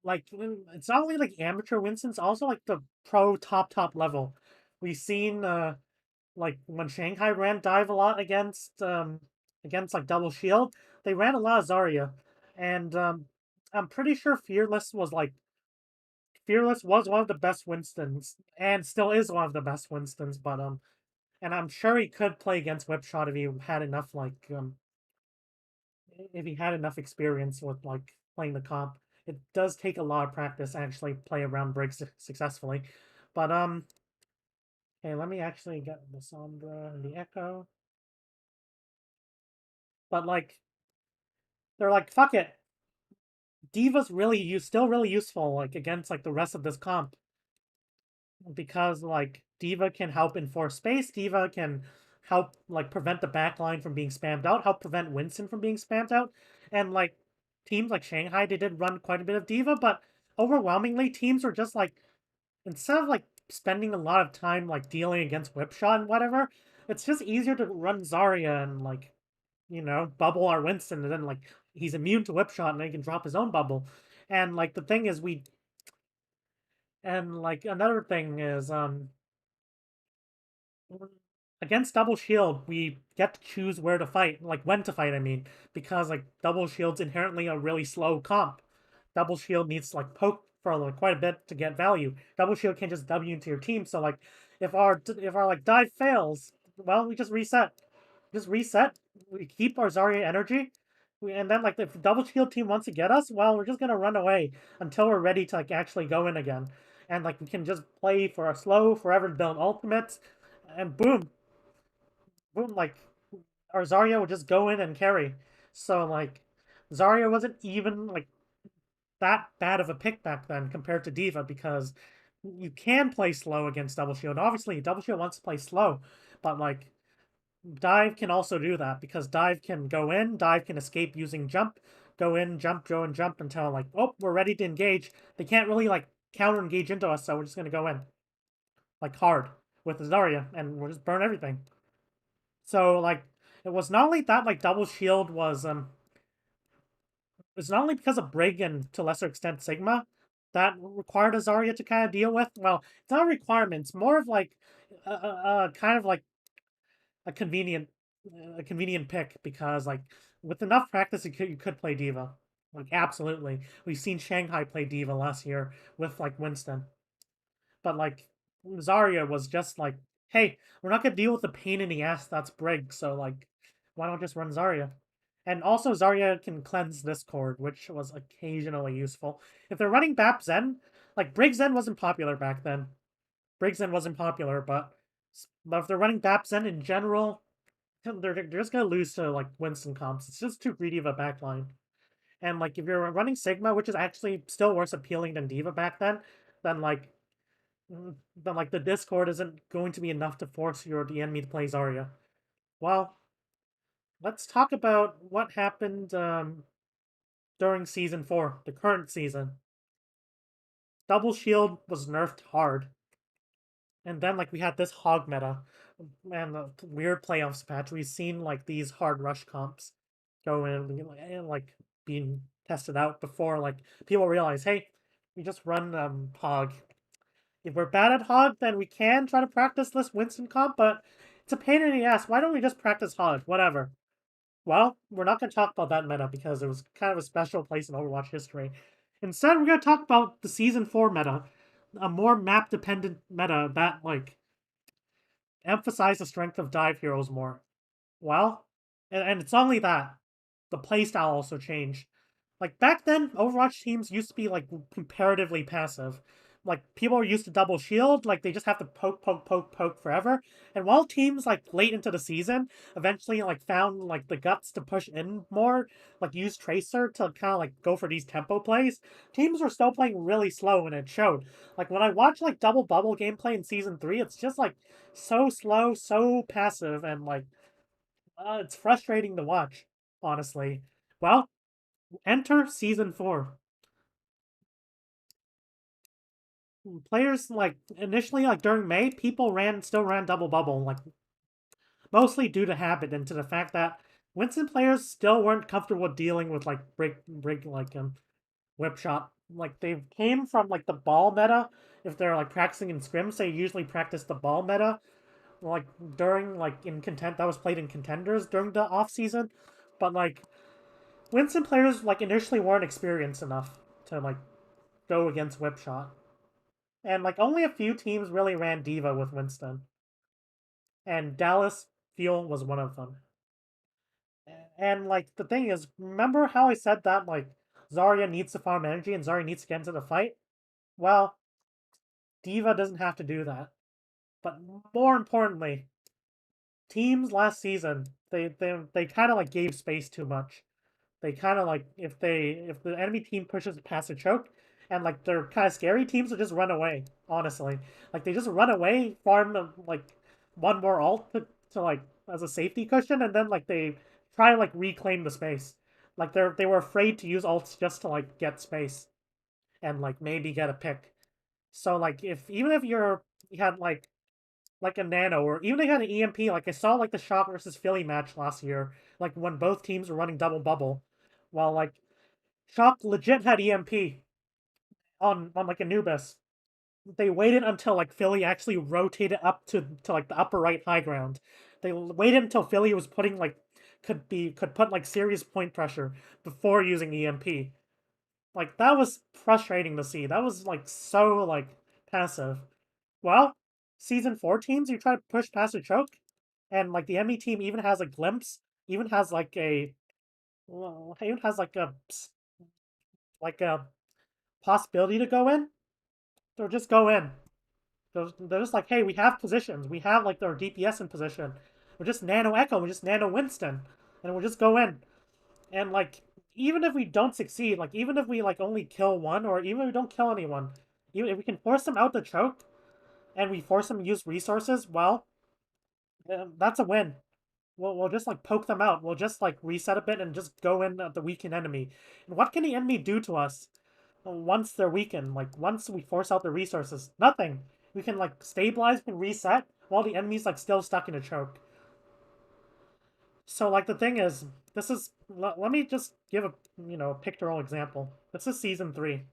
Like it's not only like amateur Winstons, also like the pro top level. We've seen like when Shanghai ran dive a lot against like double shield, they ran a lot of Zarya. And I'm pretty sure Fearless was one of the best Winstons and still is one of the best Winstons, but and I'm sure he could play against Whipshot if he had enough experience with like playing the comp. It does take a lot of practice to actually play around breaks successfully. But okay, let me actually get the Sombra and the Echo. But like they're like, fuck it. Diva's still really useful like against like the rest of this comp because like Diva can help enforce space. Diva can help like prevent the backline from being spammed out, help prevent Winston from being spammed out. And like teams like Shanghai, they did run quite a bit of Diva, but overwhelmingly teams were just like instead of like spending a lot of time like dealing against Whipshot and whatever, it's just easier to run Zarya and like bubble our Winston, and then like he's immune to Whipshot and he can drop his own bubble. And like the thing is like another thing is against double shield we get to choose where to fight, like when to fight, I mean, because like double shield's inherently a really slow comp. Double shield needs to like poke for like quite a bit to get value. Double shield can't just W into your team, so like if our like dive fails, well, we just reset. We keep our Zarya energy. And then like if the double shield team wants to get us, well, we're just gonna run away until we're ready to like actually go in again. And like we can just play for a slow, forever build ultimates, and boom, boom, like our Zarya would just go in and carry. So like Zarya wasn't even like that bad of a pick back then compared to Diva because you can play slow against Double Shield. Obviously, Double Shield wants to play slow, but like Dive can also do that because Dive can go in, Dive can escape using jump, go in, jump, go and jump until like, oh, we're ready to engage. They can't really like counter engage into us, so we're just gonna go in like hard with Zarya and we'll just burn everything. So like it was not only that like double shield was It's not only because of Brig and to lesser extent Sigma that required a Zarya to kind of deal with. Well, it's not a requirement. It's more of like kind of like a convenient a convenient pick because like with enough practice you could play Diva. Like absolutely. We've seen Shanghai play Diva last year with like Winston. But like Zarya was just like, hey, we're not gonna deal with the pain in the ass that's Brig, so like why not just run Zarya? And also Zarya can cleanse Discord, which was occasionally useful. If they're running Bap Zen, like Brig Zen wasn't popular back then. Brig Zen wasn't popular, but if they're running Bap Zen in general, they're just gonna lose to like Winston comps. It's just too greedy of a backline. And like if you're running Sigma, which is actually still worse appealing than Diva back then like then like the Discord isn't going to be enough to force the enemy to play Zarya. Well, let's talk about what happened during season 4, the current season. Double Shield was nerfed hard. And then like we had this hog meta and the weird playoffs patch. We've seen like these hard rush comps go in and like being tested out before like people realize, hey, we just run hog. If we're bad at hog, then we can try to practice this Winston comp, but it's a pain in the ass. Why don't we just practice hog? Whatever. Well, we're not going to talk about that meta because it was kind of a special place in Overwatch history. Instead, we're going to talk about the Season 4 meta, a more map-dependent meta that, like, emphasized the strength of dive heroes more. Well, and it's only that. The playstyle also changed. Like, back then, Overwatch teams used to be, like, comparatively passive. Like, people are used to double shield, like, they just have to poke, poke, poke, poke forever. And while teams, like, late into the season eventually, like, found, like, the guts to push in more, like, use Tracer to kind of, like, go for these tempo plays, teams were still playing really slow, and it showed. Like, when I watch, like, Double Bubble gameplay in Season 3, it's just, like, so slow, so passive, and, like, it's frustrating to watch, honestly. Well, enter Season 4. Players, like, initially, like, during May, people still ran Double Bubble, like, mostly due to habit and to the fact that Winston players still weren't comfortable dealing with, like, like, whip shot. Like, they came from, like, the ball meta. If they're, like, practicing in scrims, they usually practice the ball meta, like, during, like, that was played in contenders during the off season. But, like, Winston players like initially weren't experienced enough to like go against Whipshot. And like only a few teams really ran Diva with Winston. And Dallas Fuel was one of them. And like the thing is, remember how I said that like Zarya needs to farm energy and Zarya needs to get into the fight? Well, Diva doesn't have to do that. But more importantly, teams last season, they kind of like gave space too much. They kind of like if the enemy team pushes past a choke and like they're kind of scary, teams will just run away. Honestly, like they just run away, farm like one more ult to like as a safety cushion, and then like they try to like reclaim the space. Like they were afraid to use ults just to like get space and like maybe get a pick. So like if even if you had like a nano, or even they had an EMP. Like I saw like the Shock versus Philly match last year, like when both teams were running double bubble, while like Shock legit had EMP on like Anubis. They waited until like Philly actually rotated up to like the upper right high ground. They waited until Philly was putting like could put like serious point pressure before using EMP. Like that was frustrating to see. That was like so like passive. Well, season 4 teams, you try to push past a choke, and like the enemy team even has a glimpse, even has like a, well, even has like a possibility to go in. They'll just go in. They're just like, hey, we have positions. We have like their DPS in position. We're just nano Echo. We're just nano Winston, and we'll just go in. And like, even if we don't succeed, like even if we like only kill one, or even if we don't kill anyone, even if we can force them out the choke, and we force them to use resources, well, that's a win. We'll just like poke them out. We'll just like reset a bit and just go in at the weakened enemy. And what can the enemy do to us once they're weakened? Like once we force out the resources, nothing. We can like stabilize and reset while the enemy's like still stuck in a choke. So like the thing is, this is let me just give a pictorial example. This is season 3.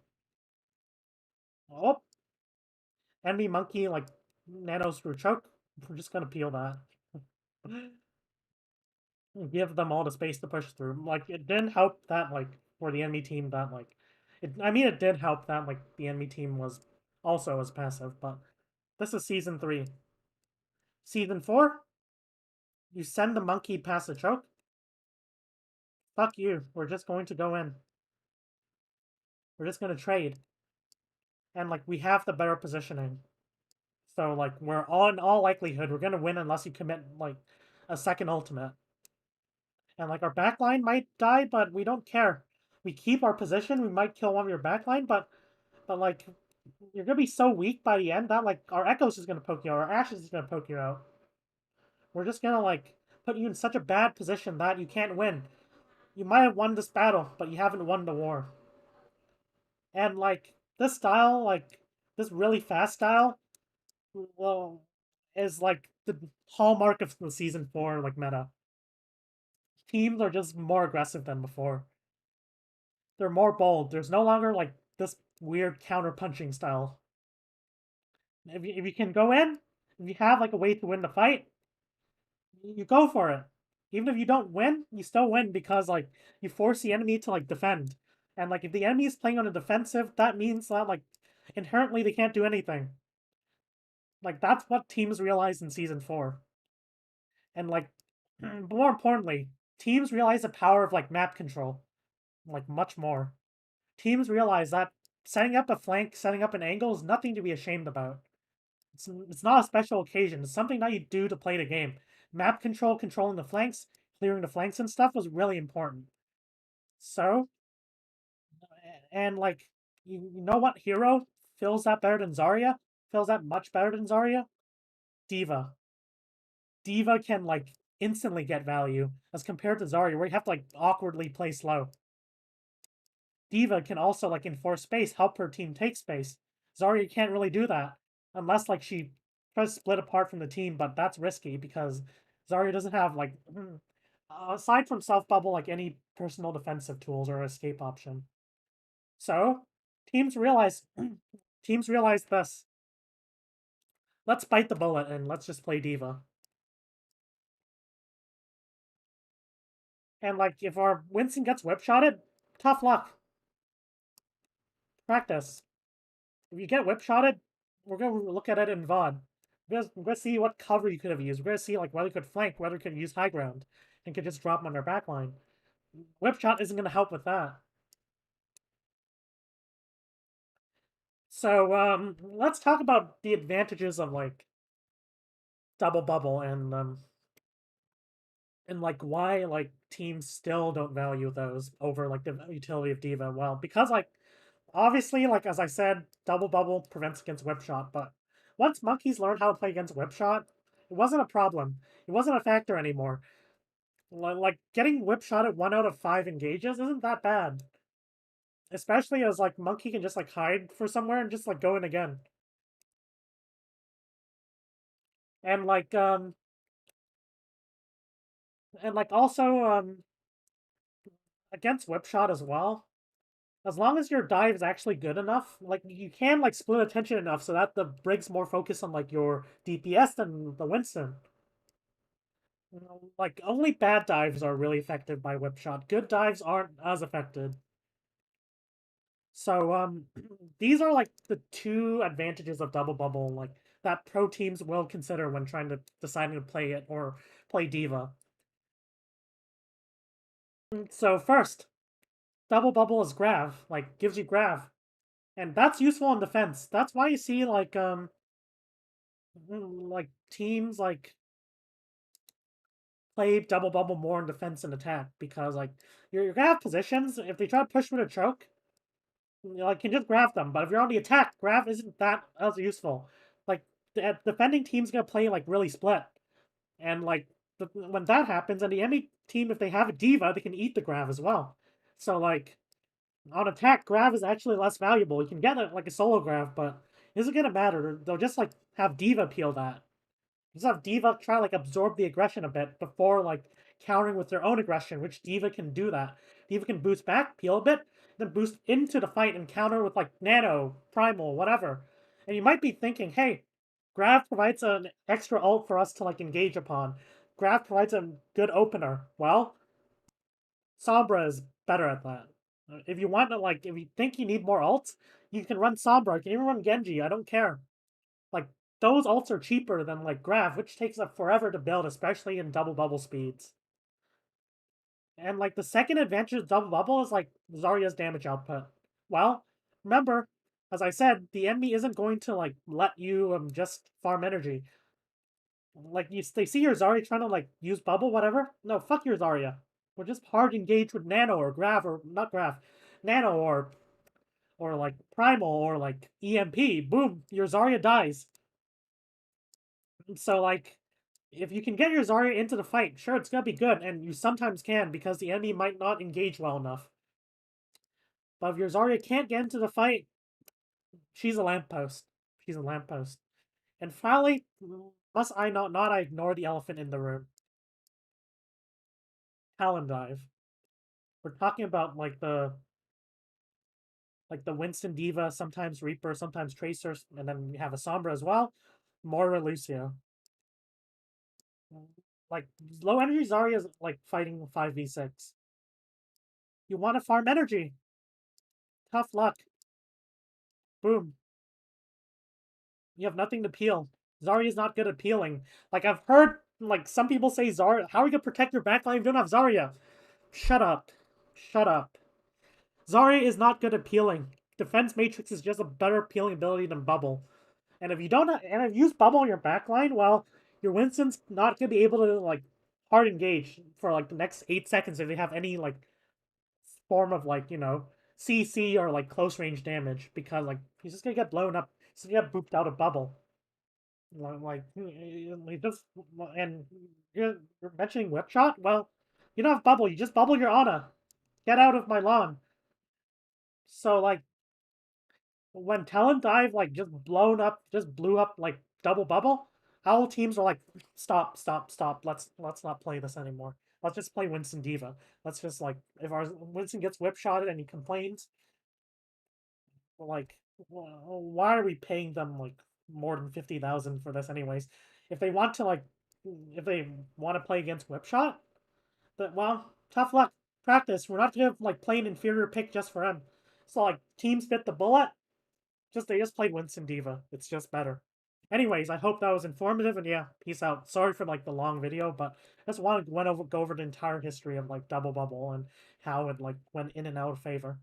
Oh, enemy monkey like nano screw choke. We're just gonna peel that. Give them all the space to push through. Like it didn't help that like for the enemy team that like it. I mean, it did help that like the enemy team was also as passive, but this is season 3. Season 4, you send the monkey past the choke. Fuck you. We're just going to go in. We're just gonna trade, and like we have the better positioning. So like we're in all likelihood we're gonna win unless you commit like a second ultimate. And like our backline might die, but we don't care. We keep our position. We might kill one of your backline, but like you're gonna be so weak by the end that like our Echoes is gonna poke you out, our Ashes is gonna poke you out. We're just gonna like put you in such a bad position that you can't win. You might have won this battle, but you haven't won the war. And like this style, like this really fast style, well, is like the hallmark of the season 4 like meta. Teams are just more aggressive than before. They're more bold. There's no longer like this weird counter punching style. If you can go in, if you have like a way to win the fight, you go for it. Even if you don't win, you still win because like you force the enemy to like defend. And like if the enemy is playing on a defensive, that means that like inherently they can't do anything. Like that's what teams realized in season 4. And like more importantly, teams realize the power of like map control, like much more. Teams realize that setting up a flank, setting up an angle is nothing to be ashamed about. It's not a special occasion. It's something that you do to play the game. Map control, controlling the flanks, clearing the flanks and stuff was really important. So, and like, you know what hero fills that better than Zarya? Fills that much better than Zarya? Diva. Diva can like instantly get value as compared to Zarya, where you have to like awkwardly play slow. Diva can also like enforce space, help her team take space. Zarya can't really do that unless like she tries to split apart from the team, but that's risky because Zarya doesn't have like aside from self bubble like any personal defensive tools or escape option. So teams realize teams realize this. Let's bite the bullet and let's just play Diva. And like if our Winston gets whip shotted, tough luck. Practice. If you get whip shotted, we're gonna look at it in VOD. We're gonna see what cover you could have used. We're gonna see like whether you could flank, whether you could use high ground, and could just drop them on their backline. Whip shot isn't gonna help with that. So let's talk about the advantages of like double bubble and like why like teams still don't value those over like the utility of Diva. Well, because like obviously, like as I said, double bubble prevents against whip shot, but once monkeys learned how to play against whip shot, it wasn't a problem. It wasn't a factor anymore. Like getting whip shot at 1 out of 5 engages isn't that bad. Especially as like monkey can just like hide for somewhere and just like go in again. And like also against whip shot as well. As long as your dive is actually good enough, like you can like split attention enough so that the Brig's more focused on like your DPS than the Winston. Like only bad dives are really affected by whip shot. Good dives aren't as affected. So these are like the two advantages of double bubble, like that pro teams will consider when trying to deciding to play it or play Diva. So first, double bubble is grav, like gives you grav. And that's useful in defense. That's why you see like teams like play double bubble more in defense and attack because like you're gonna have positions if they try to push with a choke, you like can just grab them. But if you're on the attack, grab isn't that as useful. Like the defending team's gonna play like really split, and like when that happens, and the enemy team if they have a diva, they can eat the grav as well. So like on attack, grav is actually less valuable. You can get it like a solo grav, but it isn't gonna matter. They'll just like have diva peel that. Just have Diva try like absorb the aggression a bit before like countering with their own aggression, which Diva can do that. Diva can boost back, peel a bit, then boost into the fight and counter with like Nano, Primal, whatever. And you might be thinking, hey, Grav provides an extra ult for us to like engage upon. Grav provides a good opener. Well, Sombra is better at that. If you want to like, if you think you need more ults, you can run Sombra. You can even run Genji. I don't care. Like those ults are cheaper than like Graph, which takes up forever to build, especially in double bubble speeds. And like the second advantage of double bubble is like Zarya's damage output. Well, remember, as I said, the enemy isn't going to like let you just farm energy. Like they see your Zarya trying to like use bubble, whatever. No, fuck your Zarya. We're just hard engaged with Nano or Graph or not Graph, Nano or like Primal or like EMP. Boom, your Zarya dies. So like if you can get your Zarya into the fight, sure, it's gonna be good, and you sometimes can because the enemy might not engage well enough. But if your Zarya can't get into the fight, she's a lamppost. She's a lamppost. And finally, must I not ignore the elephant in the room? Talon dive. We're talking about like the Winston Diva, sometimes Reaper, sometimes Tracer, and then we have a Sombra as well. Moira Lucio. Like low energy Zarya is like fighting 5v6. You want to farm energy. Tough luck. Boom. You have nothing to peel. Zarya's not good at peeling. Like I've heard like some people say Zarya, how are you gonna protect your backline if you don't have Zarya? Shut up. Shut up. Zarya is not good at peeling. Defense Matrix is just a better peeling ability than Bubble. And if you don't and if you use Bubble on your backline, well, your Winston's not gonna be able to like hard engage for like the next 8 seconds if they have any like form of like, CC or like close range damage because like he's just gonna get blown up. He's gonna get booped out of Bubble. Like, just and you're mentioning whip shot. Well, you don't have bubble. You just bubble your Ana. Get out of my lawn. So like when Talon Dive like just blew up like double bubble, our teams are like, stop, stop, stop. Let's not play this anymore. Let's just play Winston Diva. Let's just like if our Winston gets whip shotted and he complains, like, why are we paying them like more than 50,000 for this anyways? If they want to like, if they want to play against Whipshot, but well, tough luck. Practice. We're not gonna like play an inferior pick just for him. So like teams bit the bullet. They just played Winston Diva. It's just better. Anyways, I hope that was informative and yeah, peace out. Sorry for like the long video, but I just wanted to go over the entire history of like Double Bubble and how it like went in and out of favor.